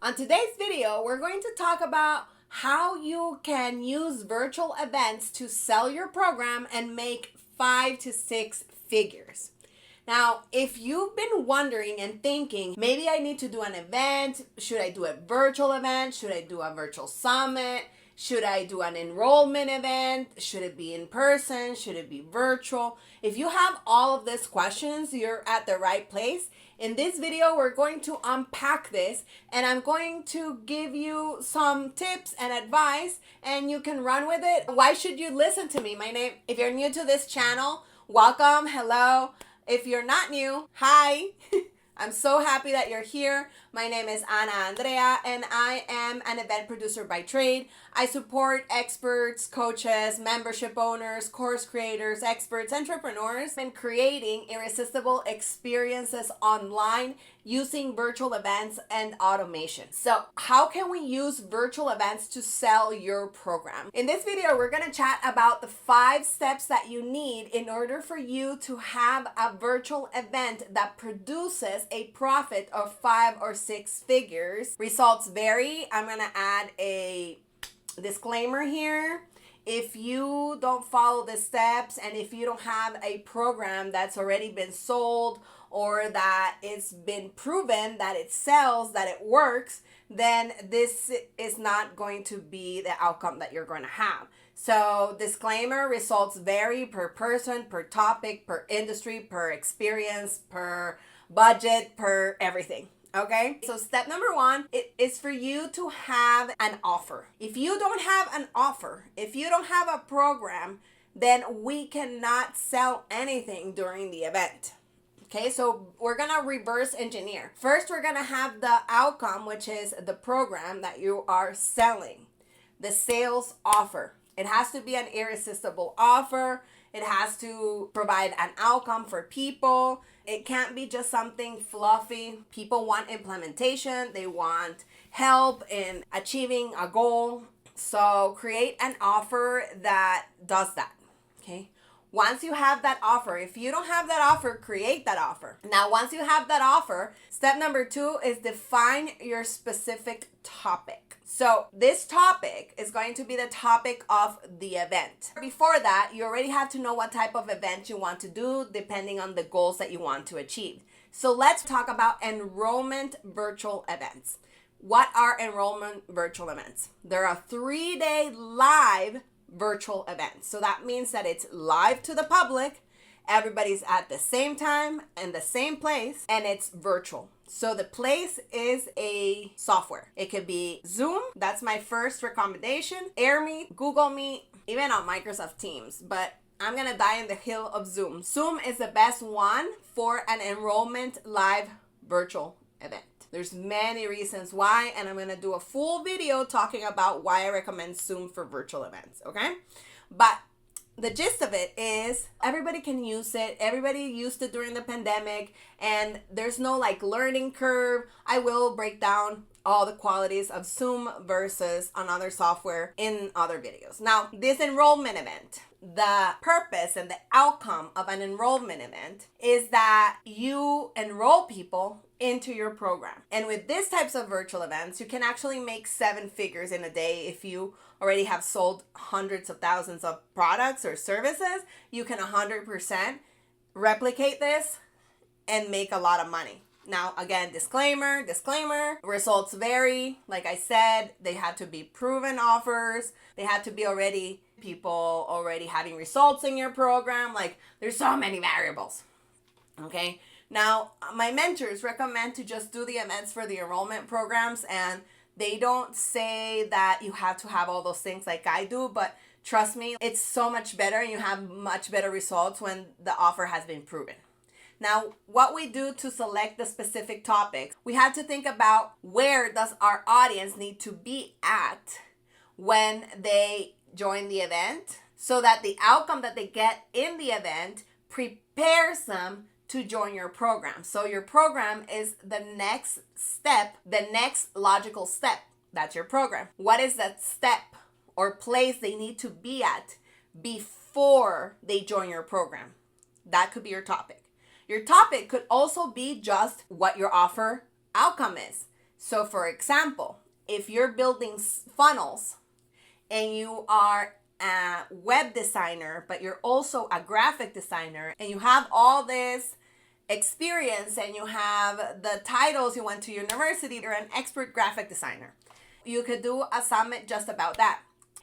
On today's video, we're going to talk about how you can use virtual events to sell your program and make 5 to 6 figures. Now, if you've been wondering and thinking, maybe I need to do an event, should I do a virtual event? Should I do a virtual summit? Should I do an enrollment event? Should it be in person? Should it be virtual? If you have all of these questions, you're at the right place. In this video, we're going to unpack this and I'm going to give you some tips and advice and you can run with it. Why should you listen to me? If you're new to this channel, welcome, hello. If you're not new, hi. I'm so happy that you're here. My name is Ana Andrea and I am an event producer by trade. I support experts, coaches, membership owners, course creators, experts, entrepreneurs in creating irresistible experiences online using virtual events and automation. So how can we use virtual events to sell your program? In this video, we're going to chat about the 5 steps that you need in order for you to have a virtual event that produces a profit of 5 or 6 figures. Results vary. I'm going to add a disclaimer here. If you don't follow the steps and if you don't have a program that's already been sold or that it's been proven that it sells, that it works, then this is not going to be the outcome that you're going to have. So disclaimer, results vary per person, per topic, per industry, per experience, per budget, per everything. Okay, so step number 1 is for you to have an offer. If you don't have an offer, if you don't have a program, then we cannot sell anything during the event. Okay, so we're gonna reverse engineer. First, we're gonna have the outcome, which is the program that you are selling, the sales offer. It has to be an irresistible offer. It has to provide an outcome for people. It can't be just something fluffy. People want implementation. They want help in achieving a goal. So create an offer that does that, okay? Once you have that offer, if you don't have that offer, create that offer. Now, once you have that offer, step number 2 is define your specific topic. So this topic is going to be the topic of the event. Before that, you already have to know what type of event you want to do depending on the goals that you want to achieve. So let's talk about enrollment virtual events. What are enrollment virtual events? They're a 3-day live virtual event. So that means that it's live to the public. Everybody's at the same time and the same place, and it's virtual. So the place is a software. It could be Zoom. That's my first recommendation. AirMeet, Google Meet, even on Microsoft Teams. But I'm going to die in the hill of Zoom. Zoom is the best one for an enrollment live virtual event. There's many reasons why, and I'm going to do a full video talking about why I recommend Zoom for virtual events, okay? But the gist of it is everybody can use it. Everybody used it during the pandemic, and there's no learning curve. I will break down all the qualities of Zoom versus another software in other videos. Now, this enrollment event, the purpose and the outcome of an enrollment event is that you enroll people into your program. And with these types of virtual events, you can actually make 7 figures in a day. If you already have sold hundreds of thousands of products or services, you can 100% replicate this and make a lot of money. Now, again, disclaimer, results vary. Like I said, they have to be proven offers. They have to be people already having results in your program. There's so many variables, okay? Now, my mentors recommend to just do the events for the enrollment programs, and they don't say that you have to have all those things like I do, but trust me, it's so much better and you have much better results when the offer has been proven. Now, what we do to select the specific topics, we have to think about where does our audience need to be at when they join the event so that the outcome that they get in the event prepares them to join your program. So your program is the next step, the next logical step. That's your program. What is that step or place they need to be at before they join your program? That could be your topic. Your topic could also be just what your offer outcome is. So for example, if you're building funnels and you are a web designer, but you're also a graphic designer, and you have all this experience and you have the titles, you went to university, you're an expert graphic designer, you could do a summit just about that.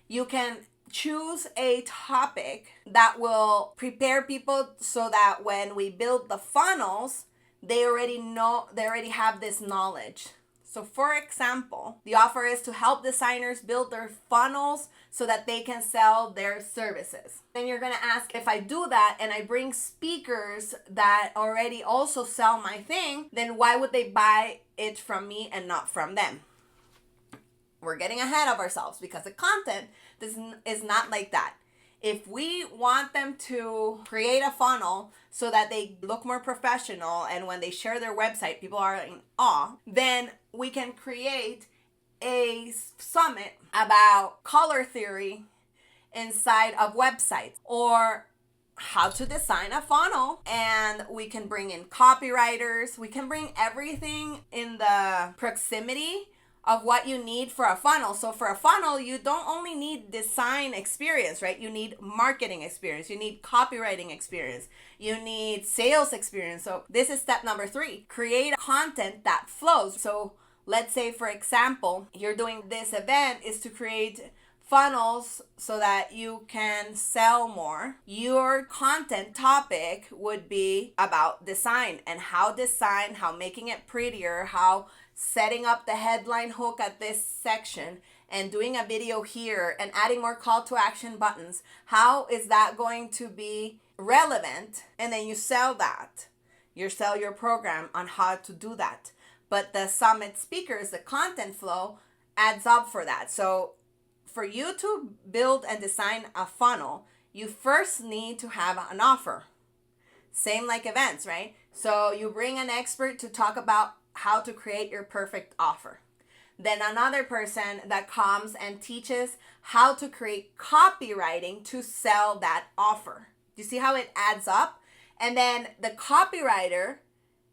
You can choose a topic that will prepare people so that when we build the funnels, they already have this knowledge. So for example, the offer is to help designers build their funnels so that they can sell their services. Then you're gonna ask, if I do that and I bring speakers that already also sell my thing, then why would they buy it from me and not from them? We're getting ahead of ourselves because the content is not like that. If we want them to create a funnel so that they look more professional and when they share their website, people are in awe, then we can create a summit about color theory inside of websites, or how to design a funnel, and we can bring in copywriters. We can bring everything in the proximity of what you need for a funnel. So for a funnel, you don't only need design experience, right? You need marketing experience. You need copywriting experience. You need sales experience. So this is step number 3. Create content that flows. So let's say, for example, you're doing this event is to create funnels so that you can sell more. Your content topic would be about design, and how making it prettier, how setting up the headline hook at this section and doing a video here and adding more call to action buttons. How is that going to be relevant? And then you sell that. You sell your program on how to do that. But the summit speakers, the content flow adds up for that. So for you to build and design a funnel, you first need to have an offer. Same like events, right? So you bring an expert to talk about how to create your perfect offer. Then another person that comes and teaches how to create copywriting to sell that offer. Do you see how it adds up? And then the copywriter,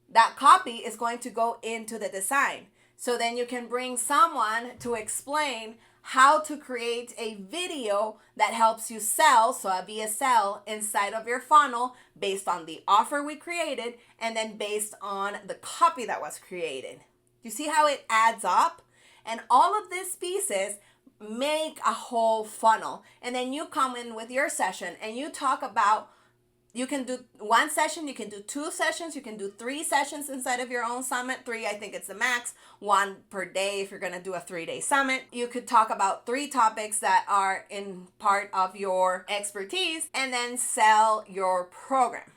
that copy is going to go into the design. So then you can bring someone to explain how to create a video that helps you sell, so a VSL inside of your funnel based on the offer we created and then based on the copy that was created. You see how it adds up? And all of these pieces make a whole funnel. And then you come in with your session and you talk about, you can do one session, you can do 2 sessions, you can do 3 sessions inside of your own summit. 3, I think it's the max. 1 per day if you're going to do a 3-day summit. You could talk about 3 topics that are in part of your expertise and then sell your program.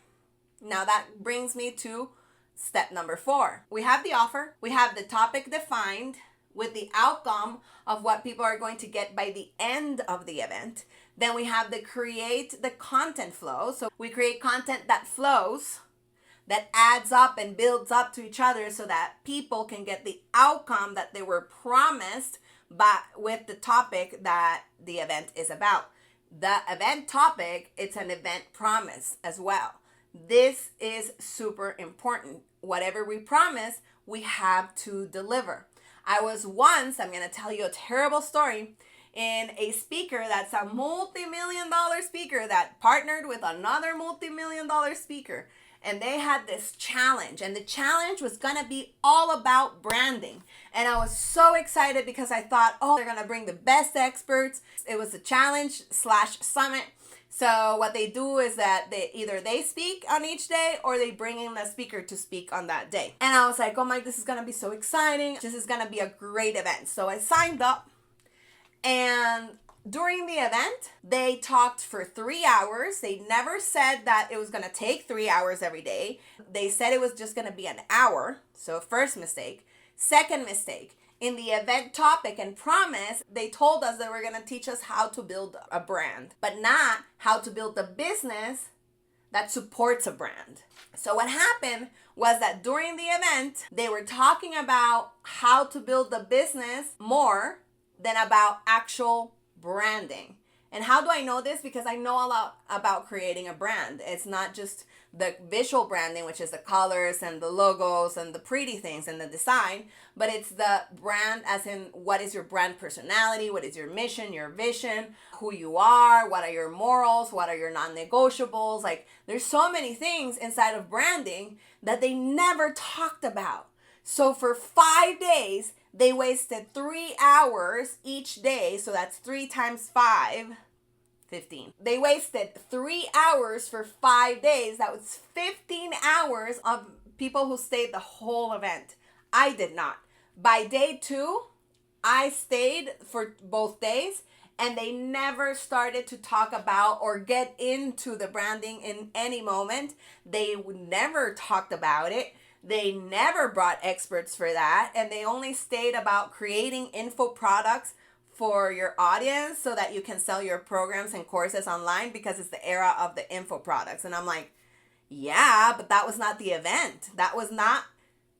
Now that brings me to step number 4. We have the offer, we have the topic defined with the outcome of what people are going to get by the end of the event. Then we have create the content flow. So we create content that flows, that adds up and builds up to each other so that people can get the outcome that they were promised with the topic that the event is about. The event topic, it's an event promise as well. This is super important. Whatever we promise, we have to deliver. I was once, I'm going to tell you a terrible story, in a speaker that's a multi-million-dollar speaker that partnered with another multi-million-dollar speaker. And they had this challenge, and the challenge was going to be all about branding. And I was so excited because I thought, oh, they're going to bring the best experts. It was a challenge/summit. So what they do is that they speak on each day, or they bring in a speaker to speak on that day. And I was like, oh my, this is going to be so exciting. This is going to be a great event. So I signed up. And during the event, they talked for 3 hours. They never said that it was going to take 3 hours every day. They said it was just going to be an hour. So first mistake. Second mistake. In the event topic and promise, they told us they were going to teach us how to build a brand, but not how to build a business that supports a brand. So what happened was that during the event, they were talking about how to build the business more than about actual branding. And how do I know this? Because I know a lot about creating a brand. It's not just the visual branding, which is the colors and the logos and the pretty things and the design, but it's the brand as in what is your brand personality, what is your mission, your vision, who you are, what are your morals, what are your non-negotiables. Like, there's so many things inside of branding that they never talked about. So for 5 days, they wasted 3 hours each day. So that's 3 times 5, 15. They wasted 3 hours for 5 days. That was 15 hours of people who stayed the whole event. I did not. By day 2, I stayed for both days, and they never started to talk about or get into the branding in any moment. They never talked about it. They never brought experts for that, and they only stayed about creating info products for your audience so that you can sell your programs and courses online, because it's the era of the info products. And I'm like, yeah, but that was not the event. That was not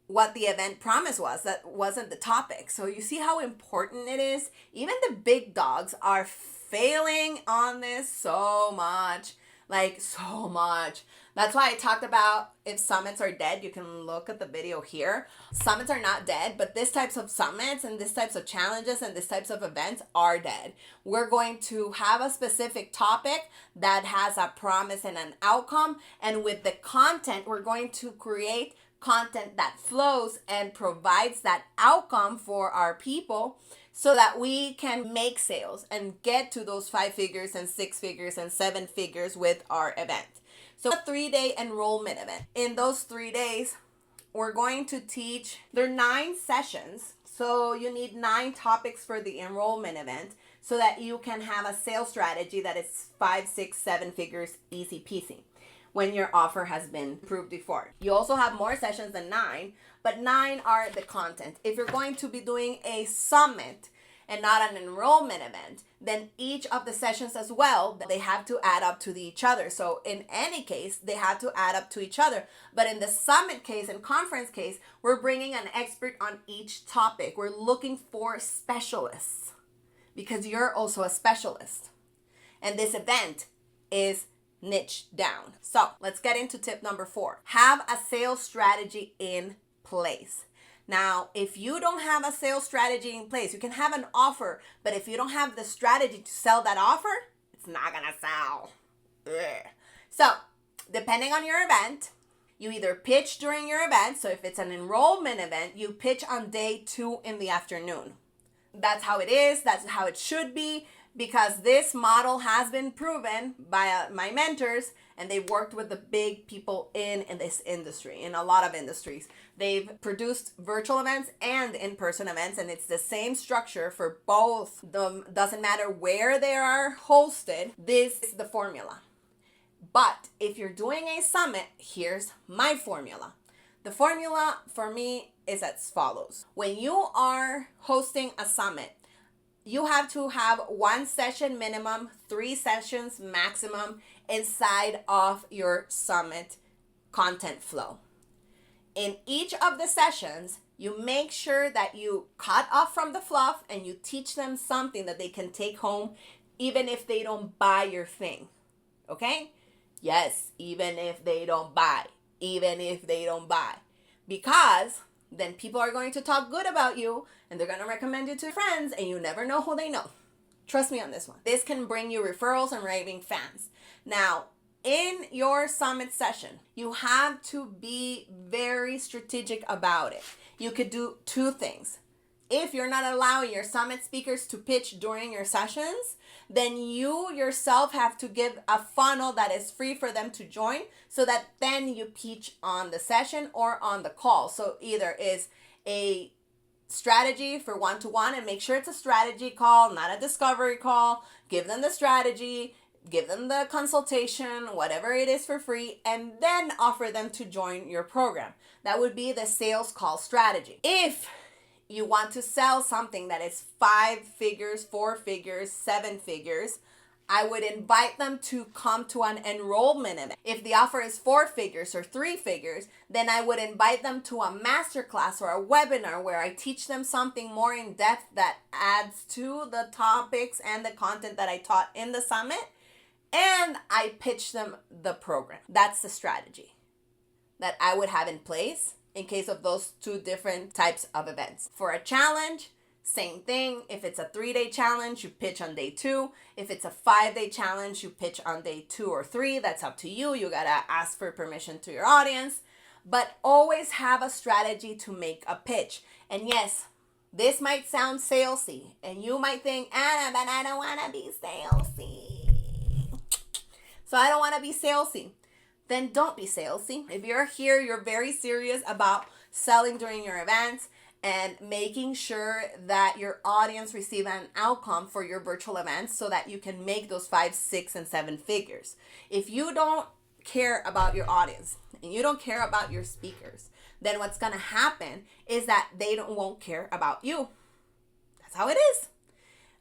what the event promise was. That wasn't the topic. So you see how important it is? Even the big dogs are failing on this so much. Like, so much. That's why I talked about if summits are dead. You can look at the video here. Summits are not dead, but these types of summits and these types of challenges and these types of events are dead. We're going to have a specific topic that has a promise and an outcome. And with the content, we're going to create content that flows and provides that outcome for our people, so that we can make sales and get to those 5 figures and 6 figures and 7 figures with our event. So a 3-day enrollment event. In those 3 days, we're going to teach, there are 9 sessions. So you need 9 topics for the enrollment event so that you can have a sales strategy that is 5, 6, 7 figures, easy peasy, when your offer has been proved before. You also have more sessions than 9, but 9 are the content. If you're going to be doing a summit and not an enrollment event, then each of the sessions as well, they have to add up to each other. So in any case, they have to add up to each other. But in the summit case and conference case, we're bringing an expert on each topic. We're looking for specialists, because you're also a specialist. And this event is niche down. So let's get into tip number 4. Have a sales strategy in place. Now, if you don't have a sales strategy in place, you can have an offer, but if you don't have the strategy to sell that offer, it's not gonna sell. Ugh. So depending on your event, you either pitch during your event. So if it's an enrollment event, you pitch on day 2 in the afternoon. That's how it is. That's how it should be, because this model has been proven by my mentors, and they've worked with the big people in this industry, in a lot of industries. They've produced virtual events and in-person events, and it's the same structure for both. Doesn't matter where they are hosted. This is the formula. But if you're doing a summit, here's my formula. The formula for me is as follows. When you are hosting a summit, you have to have 1 session minimum, 3 sessions maximum inside of your summit content flow. In each of the sessions, you make sure that you cut off from the fluff and you teach them something that they can take home, even if they don't buy your thing. Okay? Yes, even if they don't buy. Even if they don't buy. Because then people are going to talk good about you, and they're going to recommend you to friends, and you never know who they know. Trust me on this one. This can bring you referrals and raving fans. Now, in your summit session, you have to be very strategic about it. You could do 2 things. If you're not allowing your summit speakers to pitch during your sessions, then you yourself have to give a funnel that is free for them to join, so that then you pitch on the session or on the call. So either is a strategy for one-to-one, and make sure it's a strategy call, not a discovery call. Give them the strategy, give them the consultation, whatever it is, for free, and then offer them to join your program. That would be the sales call strategy. If you want to sell something that is 5 figures, 4 figures, 7 figures, I would invite them to come to an enrollment event. If the offer is 4 figures or 3 figures, then I would invite them to a masterclass or a webinar where I teach them something more in depth that adds to the topics and the content that I taught in the summit. And I pitch them the program. That's the strategy that I would have in place in case of those 2 different types of events. For a challenge, same thing. If it's a 3-day challenge, you pitch on day 2. If it's a 5-day challenge, you pitch on day 2 or 3. That's up to you. You gotta ask for permission to your audience. But always have a strategy to make a pitch. And yes, this might sound salesy. And you might think, Anna, but I don't wanna be salesy. So I don't wanna be salesy. Then don't be salesy. If you're here, you're very serious about selling during your events and making sure that your audience receive an outcome for your virtual events so that you can make those 5, 6, and 7 figures. If you don't care about your audience and you don't care about your speakers, then what's gonna happen is that they won't care about you. That's how it is.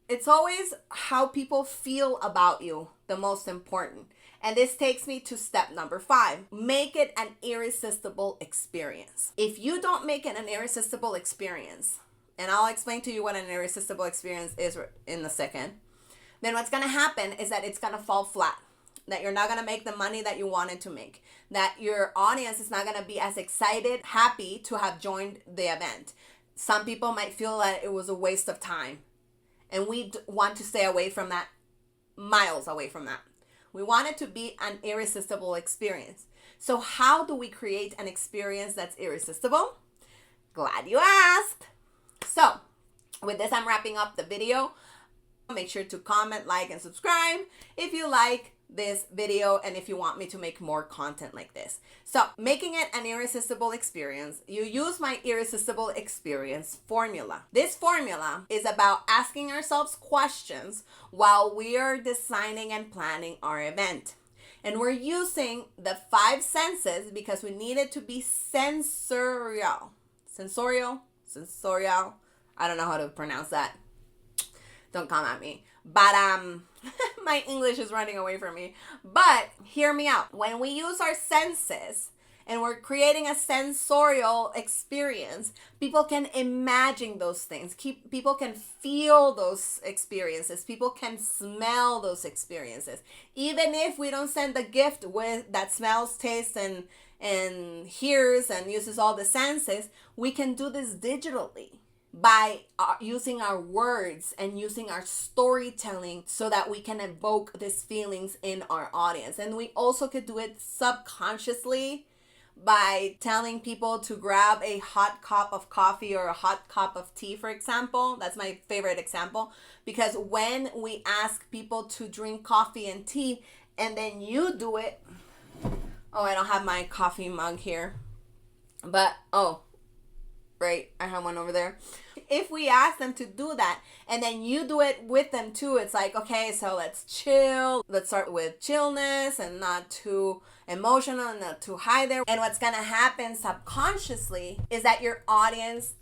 It's always how people feel about you, the most important. And this takes me to step number 5. Make it an irresistible experience. If you don't make it an irresistible experience, and I'll explain to you what an irresistible experience is in a second, then what's going to happen is that it's going to fall flat. That you're not going to make the money that you wanted to make. That your audience is not going to be as excited, happy to have joined the event. Some people might feel that it was a waste of time. And we want to stay away from that, miles away from that. We want it to be an irresistible experience. So how do we create an experience that's irresistible? Glad you asked. So with this, I'm wrapping up the video. Make sure to comment, like, and subscribe if you like this video and if you want me to make more content like this. So making it an irresistible experience, you use my Irresistible Experience Formula. This formula is about asking ourselves questions while we are designing and planning our event. And we're using the 5 senses because we need it to be sensorial. Sensorial. I don't know how to pronounce that. Don't come at me. But my English is running away from me. But hear me out. When we use our senses and we're creating a sensorial experience, people can imagine those things. People can feel those experiences. People can smell those experiences. Even if we don't send the gift with that smells, tastes, and hears and uses all the senses, we can do this digitally by using our words and using our storytelling so that we can evoke these feelings in our audience. And we also could do it subconsciously by telling people to grab a hot cup of coffee or a hot cup of tea, for example. That's my favorite example, because when we ask people to drink coffee and tea and then you do it, oh, I don't have my coffee mug here, but right, I have one over there. If we ask them to do that and then you do it with them too, it's like, okay, so let's chill. Let's start with chillness and not too emotional and not too high there. And what's going to happen subconsciously is that your audience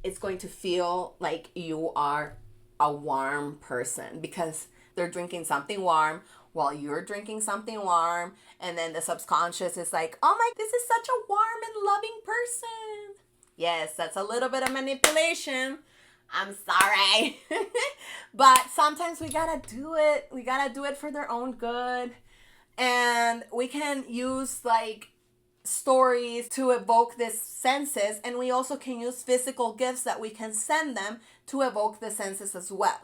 is going to feel like you are a warm person because they're drinking something warm while you're drinking something warm. And then the subconscious is like, oh my, this is such a warm and loving person. Yes, that's a little bit of manipulation. I'm sorry. But sometimes we gotta do it. We gotta do it for their own good. And we can use like stories to evoke these senses. And we also can use physical gifts that we can send them to evoke the senses as well.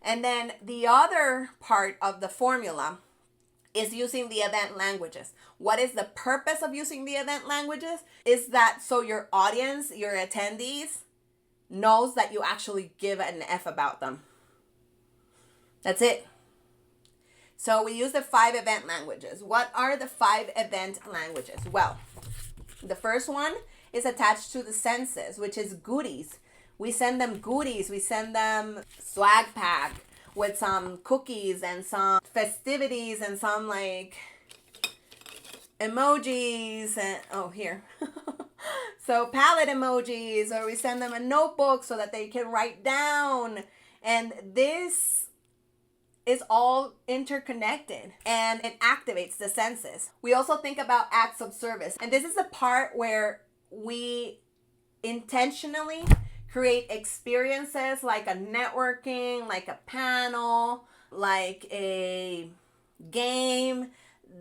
And then the other part of the formula is using the event languages. What is the purpose of using the event languages? Is that so your audience, your attendees, knows that you actually give an F about them. That's it. So we use the 5 event languages. What are the 5 event languages? Well, the first one is attached to the senses, which is goodies. We send them goodies. We send them swag pack with some cookies and some festivities and some like emojis and here so palette emojis, or we send them a notebook so that they can write down. And this is all interconnected and it activates the senses. We also think about acts of service. And this is the part where we intentionally create experiences like a networking, like a panel, like a game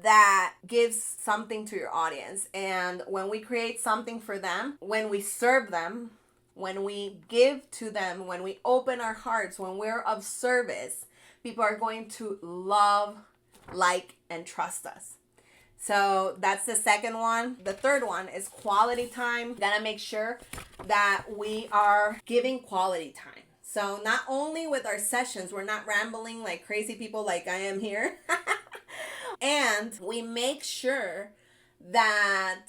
that gives something to your audience. And when we create something for them, when we serve them, when we give to them, when we open our hearts, when we're of service, people are going to love, like, and trust us. So that's the second one. The third one is quality time. Gotta make sure that we are giving quality time. So not only with our sessions, we're not rambling like crazy people like I am here. And we make sure that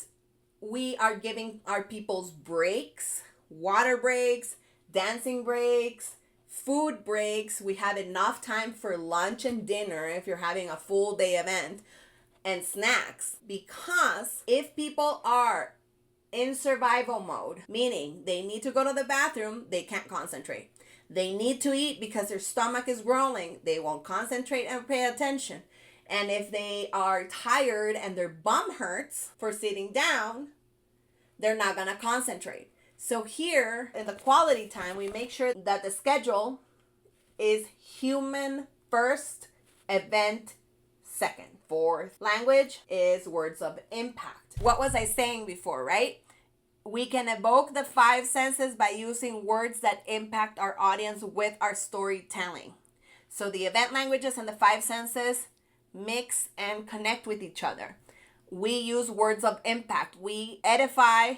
we are giving our people's breaks, water breaks, dancing breaks, food breaks. We have enough time for lunch and dinner if you're having a full day event, and snacks. Because if people are in survival mode, meaning they need to go to the bathroom, they can't concentrate. They need to eat because their stomach is growling, they won't concentrate and pay attention. And if they are tired and their bum hurts for sitting down, they're not gonna concentrate. So here in the quality time, we make sure that the schedule is human first, event second. Fourth language is words of impact. What was I saying before, right? We can evoke the five senses by using words that impact our audience with our storytelling. So the event languages and the five senses mix and connect with each other. We use words of impact. We edify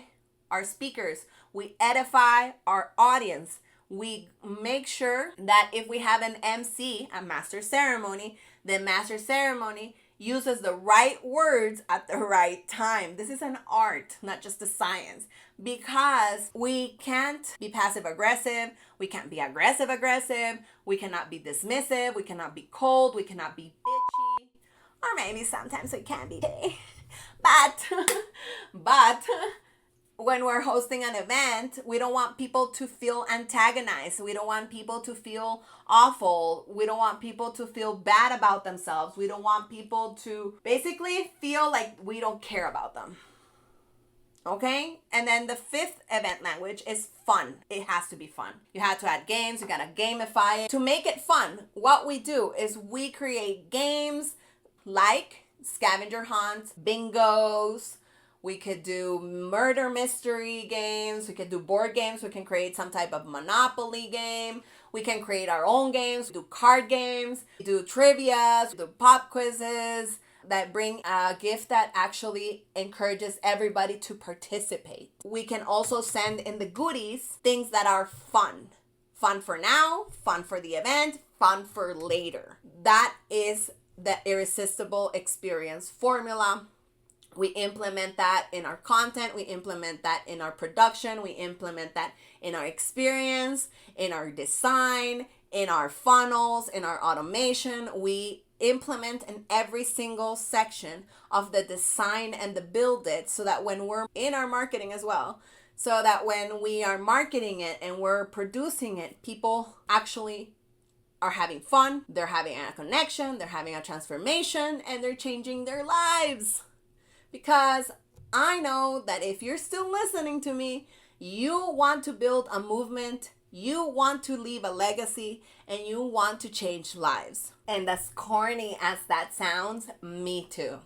our speakers. We edify our audience. We make sure that if we have an MC, a master ceremony, the master ceremony uses the right words at the right time. This is an art, not just a science, because we can't be passive aggressive. We can't be aggressive. We cannot be dismissive. We cannot be cold. We cannot be bitchy. Or maybe sometimes we can be. But when we're hosting an event, we don't want people to feel antagonized. We don't want people to feel awful. We don't want people to feel bad about themselves. We don't want people to basically feel like we don't care about them. Okay? And then the fifth event language is fun. It has to be fun. You have to add games. You gotta gamify it. To make it fun, what we do is we create games like scavenger hunts, bingos. We could do murder mystery games. We could do board games. We can create some type of Monopoly game. We can create our own games. We do card games. We do trivia. We do pop quizzes that bring a gift that actually encourages everybody to participate. We can also send in the goodies things that are fun. Fun for now, fun for the event, fun for later. That is the Irresistible Experience Formula. We implement that in our content. We implement that in our production. We implement that in our experience, in our design, in our funnels, in our automation. We implement in every single section of the design and the build it, so that when we're in our marketing as well, so that when we are marketing it and we're producing it, people actually are having fun. They're having a connection. They're having a transformation, and they're changing their lives. Because I know that if you're still listening to me, you want to build a movement, you want to leave a legacy, and you want to change lives. And as corny as that sounds, me too.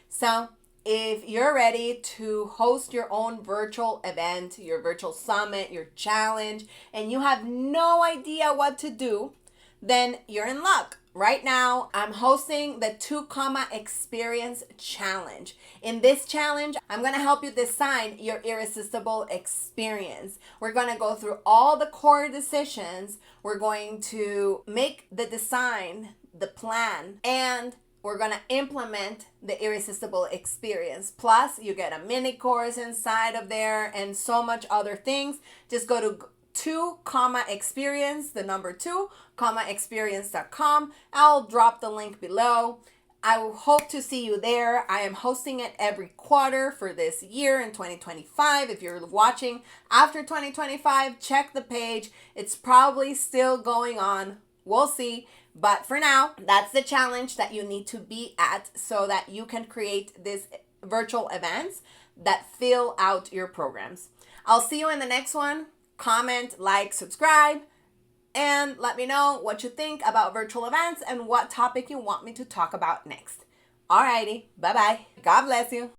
So if you're ready to host your own virtual event, your virtual summit, your challenge, and you have no idea what to do, then you're in luck. Right now, I'm hosting the 2 Experience Challenge. In this challenge, I'm going to help you design your irresistible experience. We're going to go through all the core decisions. We're going to make the design, the plan, and we're going to implement the irresistible experience. Plus, you get a mini course inside of there and so much other things. Just go to 2 experience, the number 2, experience.com. I'll drop the link below. I will hope to see you there. I am hosting it every quarter for this year in 2025. If you're watching after 2025, check the page. It's probably still going on. We'll see. But for now, that's the challenge that you need to be at so that you can create these virtual events that fill out your programs. I'll see you in the next one. Comment, like, subscribe, and let me know what you think about virtual events and what topic you want me to talk about next. Alrighty, bye bye. God bless you.